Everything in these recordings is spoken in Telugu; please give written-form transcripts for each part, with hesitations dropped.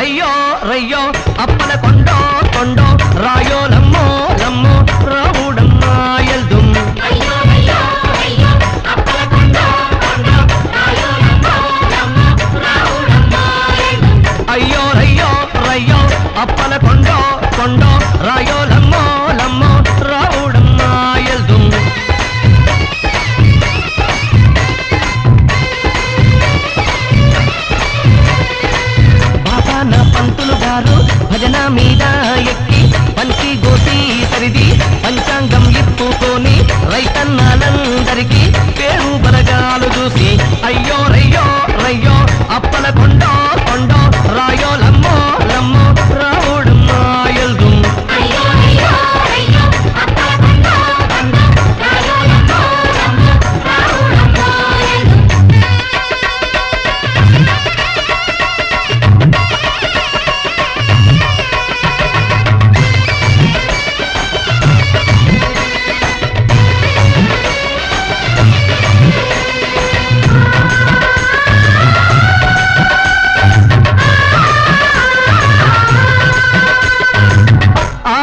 రయ్యో రయ్యో అప్పల కొండో కొండో రాయో లమ్మో లమ్మో రావుడమ్మా ఎల్దుం అయ్యో రయ్యో రయ్యో అప్పల కొండో కొండో రాయో లమ్మో లమ్మో రావుడమ్మా ఎల్దుం పంతులు గారు భజన మీద ఎక్కి పంచి గోసి సరిది పంచాంగం ఇప్పుకొని రైతన్నాలందరికీ పేరు బలగాలు చూసి అయ్యో రయ్యో రయ్యో అప్పల కొండో కొండో రాయో లమ్మో లమ్మో రావుడమ్మా ఎల్దుం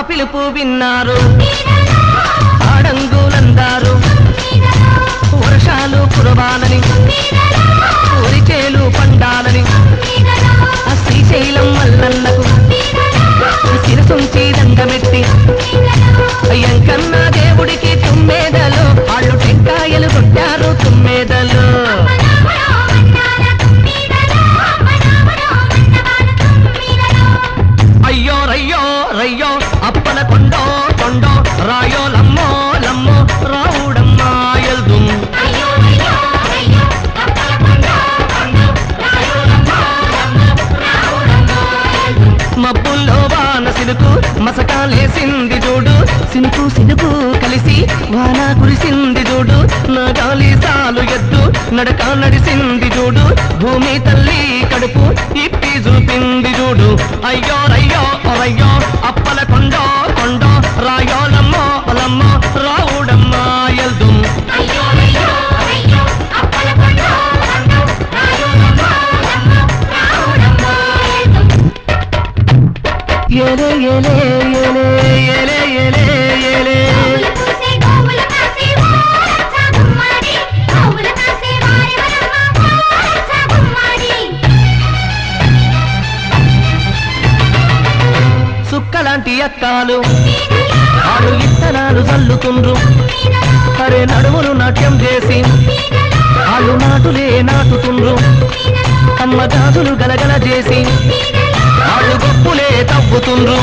పిలుపు విన్నారు ఆడంగులందారు వర్షాలు కురవాలని ఊరిచేలు పండాలని శ్రీశైలం మల్లన్నకు శిరసుంచి దండమెట్టి అయ్యంకన్న దేవుడికి తుమ్మేదలు వాళ్ళు టెంకాయలు కొట్టారు తుమ్మేదలు అయ్యో రయ్యో రయ్యో అప్పల కొండో కొండో రాయో లమ్మో లమ్మో రావుడమ్మా ఎల్దుం మబ్బుల్లో వాన సిలుకు మసకాలేసింది చూడు సినుకు సినుకు కలిసి వాన కురిసింది చూడు నగాలి సాలు ఎద్దు నడక నడిసింది చూడు భూమి తల్లి కడుపు ఇప్పి చూపింది చూడు అయ్యో రయ్యో రయ్యో అప్పల కొండో కొండో రాయో లమ్మో లమ్మో రావుడమ్మా ఎల్దుం ఏలే ఏలే ఏలే ఏలే ఏలే ఏలే సుక్కలాంటి అక్కాలు ఆడు ఇత్తనాలు చల్లుతుండ్రు అరే నడుములు నాట్యం చేసి వాళ్ళు నాటులే నాటుతుండ్రు అమ్మ గాజులు గలగల చేసి వాళ్ళు గొప్పులే తవ్వుతుండ్రు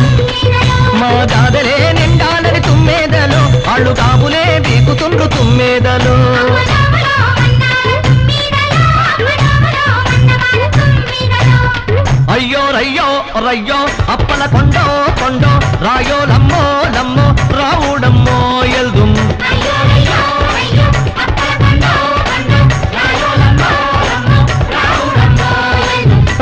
మా గాదలే నిండాలని తుమ్మేదలు వాళ్ళు కాబులే బీకుతుండ్రు తుమ్మేదలు అయ్యో రయ్యో రయ్యో అప్పల కొండో కొండో రాయో లమ్మో లమ్మో రావుడమ్మో ఎల్దుం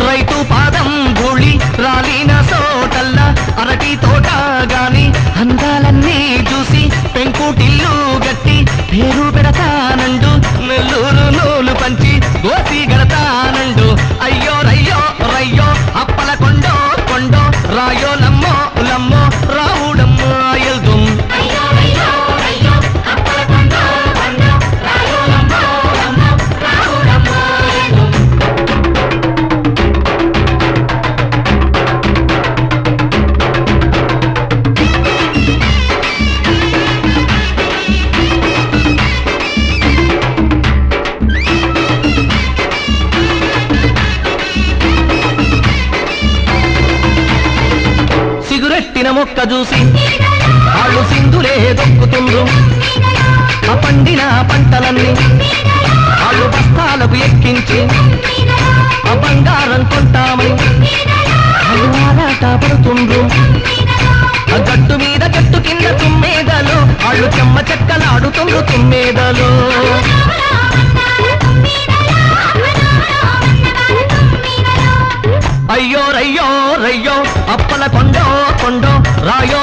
రైతు పాదం గూళి రాలిన సోటల్ల అరటి తోట గాని అందాలన్నీ చూసి పెంకుటిల్లు గట్టి పేరు పెడతానండు నెల్లూరు నూలు పంచి గోసి గడతానండు అయ్యో రయ్యో రయ్యో అప్పల కొండో కొండో రాయో లమ్మో లమ్మో రావుడమ్మో ఎల్దుం మొక్క చూసి వాళ్ళు సింధులే దొక్కుతుండ్రు ఆ పండిన పంటలన్నీ వాళ్ళు బస్తాలకు ఎక్కించి ఆ బంగారం కొంటామని వాళ్ళు ఆరాట పడుతుండ్రు ఆ గట్టు మీద గట్టు కింద తుమ్మేదలు వాళ్ళు చెమ్మ చెక్కలాడుతుండ్రు తుమ్మేదలు అయ్యో రయ్యో రయ్యో అప్పల కొండో కొండో రాయో